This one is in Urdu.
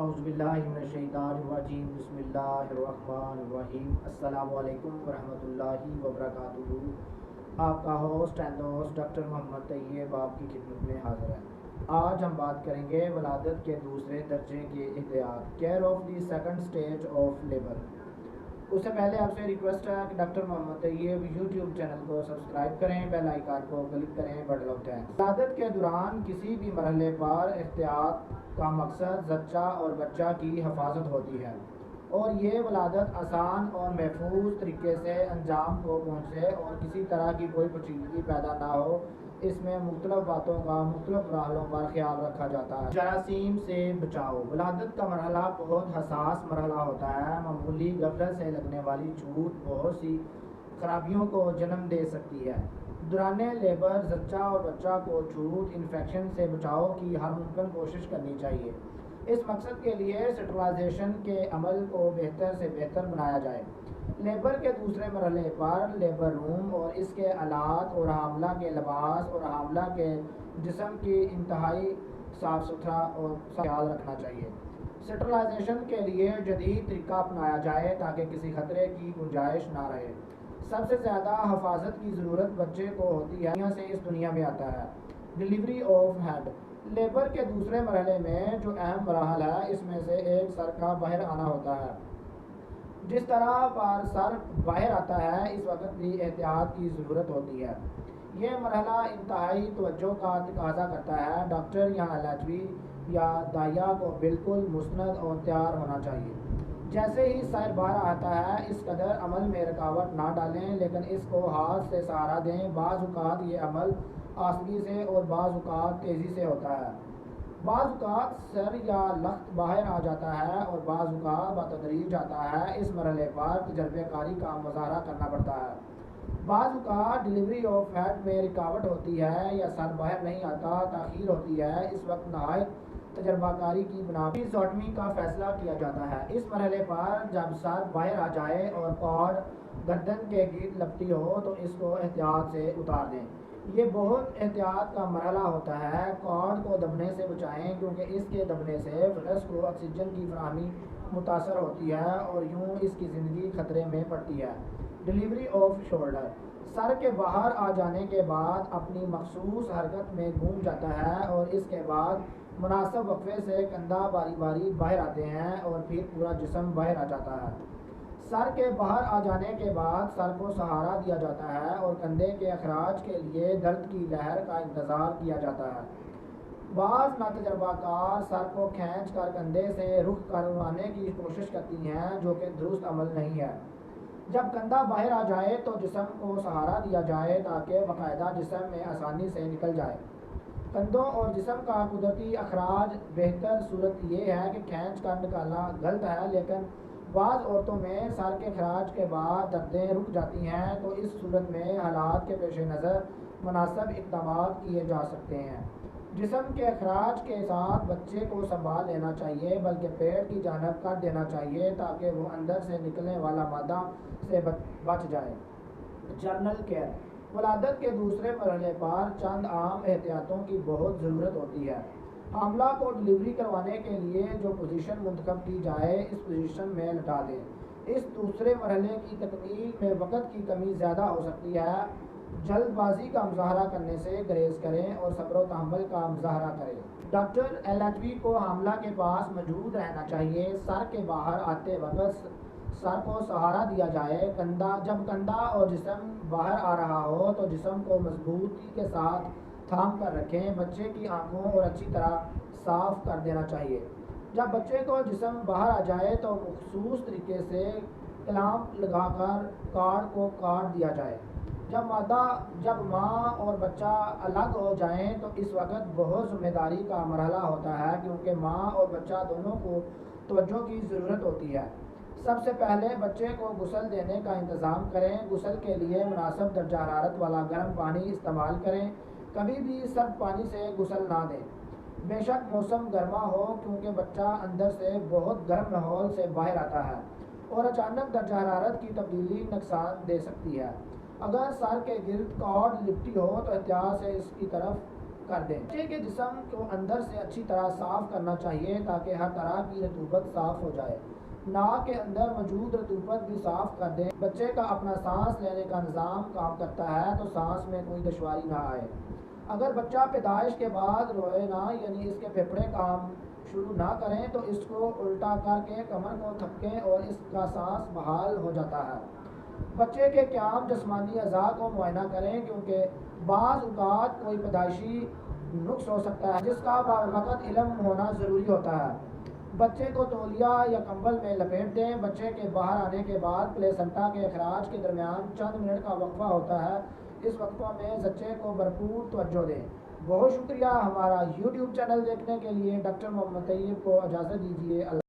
اعوذ باللہ من الشیطان الرجیم بسم اللہ الرحمن الرحیم السلام علیکم ورحمۃ اللہ وبرکاتہ۔ آپ کا ہوسٹ اینڈ دوست ڈاکٹر محمد طیب آپ کی خدمت میں حاضر ہے۔ آج ہم بات کریں گے ولادت کے دوسرے درجے کے احتیاط، care of the second stage of labour. اس سے پہلے آپ سے ریکویسٹ ہے کہ doctor Muhammad Tayyab YouTube channel کو سبسکرائب کریں، بیل آئیکن کو کلک کریں۔ بڑے ہوتے ہیں ولادت کے دوران کسی بھی مرحلے پر احتیاط کا مقصد زچہ اور بچہ کی حفاظت ہوتی ہے، اور یہ ولادت آسان اور محفوظ طریقے سے انجام کو پہنچے اور کسی طرح کی کوئی پیچیدگی پیدا نہ ہو۔ اس میں مختلف باتوں کا مختلف مرحلوں پر خیال رکھا جاتا ہے۔ جراثیم سے بچاؤ۔ ولادت کا مرحلہ بہت حساس مرحلہ ہوتا ہے۔ معمولی غفلت سے لگنے والی چوٹ بہت سی خرابیوں کو جنم دے سکتی ہے۔ دوران لیبر زچہ اور بچہ کو چھوٹ انفیکشن سے بچاؤ کی ہر ممکن کوشش کرنی چاہیے۔ اس مقصد کے لیے سٹرلائزیشن کے عمل کو بہتر سے بہتر بنایا جائے۔ لیبر کے دوسرے مرحلے پر لیبر روم اور اس کے آلات اور حاملہ کے لباس اور حاملہ کے جسم کی انتہائی صاف ستھرا اور خیال رکھنا چاہیے۔ سٹرلائزیشن کے لیے جدید طریقہ اپنایا جائے تاکہ کسی خطرے کی گنجائش نہ رہے۔ سب سے زیادہ حفاظت کی ضرورت بچے کو ہوتی ہے دنیا سے اس دنیا میں آتا ہے۔ Delivery of head. لیبر کے دوسرے مرحلے میں جو اہم مراحل ہے اس میں سے ایک سر کا باہر آنا ہوتا ہے۔ جس طرح پر سر باہر آتا ہے اس وقت بھی احتیاط کی ضرورت ہوتی ہے۔ یہ مرحلہ انتہائی توجہ کا تقاضا کرتا ہے۔ ڈاکٹر یا لیٹوی یا دائیا کو بالکل مستند اور تیار ہونا چاہیے۔ جیسے ہی سر باہر آتا ہے اس قدر عمل میں رکاوٹ نہ ڈالیں، لیکن اس کو ہاتھ سے سہارا دیں۔ بعض اوقات یہ عمل آہستگی سے اور بعض اوقات تیزی سے ہوتا ہے۔ بعض اوقات سر یا لخت باہر آ جاتا ہے اور بعض اوقات بتدریج آتا ہے۔ اس مرحلے پر تجربہ کاری کا مظاہرہ کرنا پڑتا ہے۔ بعض اوقات ڈلیوری آف ہیڈ میں رکاوٹ ہوتی ہے یا سر باہر نہیں آتا، تاخیر ہوتی ہے۔ اس وقت نہایت تجربہ کاری کی بنا پر ایپیزوٹمی کا فیصلہ کیا جاتا ہے۔ اس مرحلے پر جب سر باہر آ جائے اور کارڈ گردن کے گرد لپٹی ہو تو اس کو احتیاط سے اتار دیں۔ یہ بہت احتیاط کا مرحلہ ہوتا ہے۔ کارڈ کو دبنے سے بچائیں کیونکہ اس کے دبنے سے فٹس کو آکسیجن کی فراہمی متاثر ہوتی ہے اور یوں اس کی زندگی خطرے میں پڑتی ہے۔ Delivery of shoulder. سر کے باہر آ جانے کے بعد اپنی مخصوص حرکت میں گھوم جاتا ہے اور اس کے بعد مناسب وقفے سے کندھا باری باری باہر آتے ہیں اور پھر پورا جسم باہر آ جاتا ہے۔ سر کے باہر آ جانے کے بعد سر کو سہارا دیا جاتا ہے اور کندھے کے اخراج کے لیے درد کی لہر کا انتظار کیا جاتا ہے۔ بعض ناتجربہ کار سر کو کھینچ کر کندھے سے رخ کروانے کی کوشش کرتی ہیں جو کہ درست عمل نہیں ہے۔ جب کندھا باہر آ جائے تو جسم کو سہارا دیا جائے تاکہ باقاعدہ جسم میں آسانی سے نکل جائے۔ کندھوں اور جسم کا قدرتی اخراج بہتر صورت یہ ہے کہ کھینچ کر نکالنا غلط ہے، لیکن بعض عورتوں میں سر کے اخراج کے بعد دردیں رک جاتی ہیں تو اس صورت میں حالات کے پیش نظر مناسب اقدامات کیے جا سکتے ہیں۔ جسم کے اخراج کے ساتھ بچے کو سنبھال لینا چاہیے بلکہ پیٹ کی جانب کر دینا چاہیے تاکہ وہ اندر سے نکلنے والا مادہ سے بچ جائے۔ General care. ولادت کے دوسرے مرحلے پر چند عام احتیاطوں کی بہت ضرورت ہوتی ہے۔ حاملہ کو ڈلیوری کروانے کے لیے جو پوزیشن منتخب کی جائے اس پوزیشن میں لٹا دیں۔ اس دوسرے مرحلے کی تکمیل میں وقت کی کمی زیادہ ہو سکتی ہے۔ جلد بازی کا مظاہرہ کرنے سے گریز کریں اور صبر و تحمل کا مظاہرہ کریں۔ ڈاکٹر ایلچوی کو حاملہ کے پاس موجود رہنا چاہیے۔ سر کے باہر آتے وقت سر کو سہارا دیا جائے۔ جب کندھا اور جسم باہر آ رہا ہو تو جسم کو مضبوطی کے ساتھ تھام کر رکھیں۔ بچے کی آنکھوں اور اچھی طرح صاف کر دینا چاہیے۔ جب بچے کو جسم باہر آ جائے تو مخصوص طریقے سے کلامپ لگا کر کارڈ کو کاٹ دیا جائے۔ جب ماں اور بچہ الگ ہو جائیں تو اس وقت بہت ذمہ داری کا مرحلہ ہوتا ہے کیونکہ ماں اور بچہ دونوں کو توجہ کی ضرورت ہوتی ہے۔ سب سے پہلے بچے کو غسل دینے کا انتظام کریں۔ غسل کے لیے مناسب درجہ حرارت والا گرم پانی استعمال کریں۔ کبھی بھی سرد پانی سے غسل نہ دیں، بے شک موسم گرما ہو، کیونکہ بچہ اندر سے بہت گرم ماحول سے باہر آتا ہے اور اچانک درجہ حرارت کی تبدیلی نقصان دے سکتی ہے۔ اگر سر کے گرد کارڈ لپٹی ہو تو احتیاط سے اس کی طرف کر دیں۔ بچے کے جسم کو اندر سے اچھی طرح صاف کرنا چاہیے تاکہ ہر طرح کی رطوبت صاف ہو جائے۔ ناک کے اندر موجود رطوبت بھی صاف کر دیں۔ بچے کا اپنا سانس لینے کا نظام کام کرتا ہے تو سانس میں کوئی دشواری نہ آئے۔ اگر بچہ پیدائش کے بعد روئے نہ، یعنی اس کے پھیپھڑے کام شروع نہ کریں، تو اس کو الٹا کر کے کمر کو تھپکیں اور اس کا سانس بحال ہو جاتا ہے۔ بچے کے قیام جسمانی اعضاء کو معائنہ کریں، کیونکہ بعض اوقات کوئی پیدائشی نقص ہو سکتا ہے جس کا باوقت علم ہونا ضروری ہوتا ہے۔ بچے کو تولیہ یا کمبل میں لپیٹ دیں۔ بچے کے باہر آنے کے بعد پلیسنٹا کے اخراج کے درمیان چند منٹ کا وقفہ ہوتا ہے، اس وقفہ میں بچے کو بھرپور توجہ دیں۔ بہت شکریہ ہمارا یوٹیوب چینل دیکھنے کے لیے۔ ڈاکٹر محمد طیب کو اجازت دیجیے۔ اللہ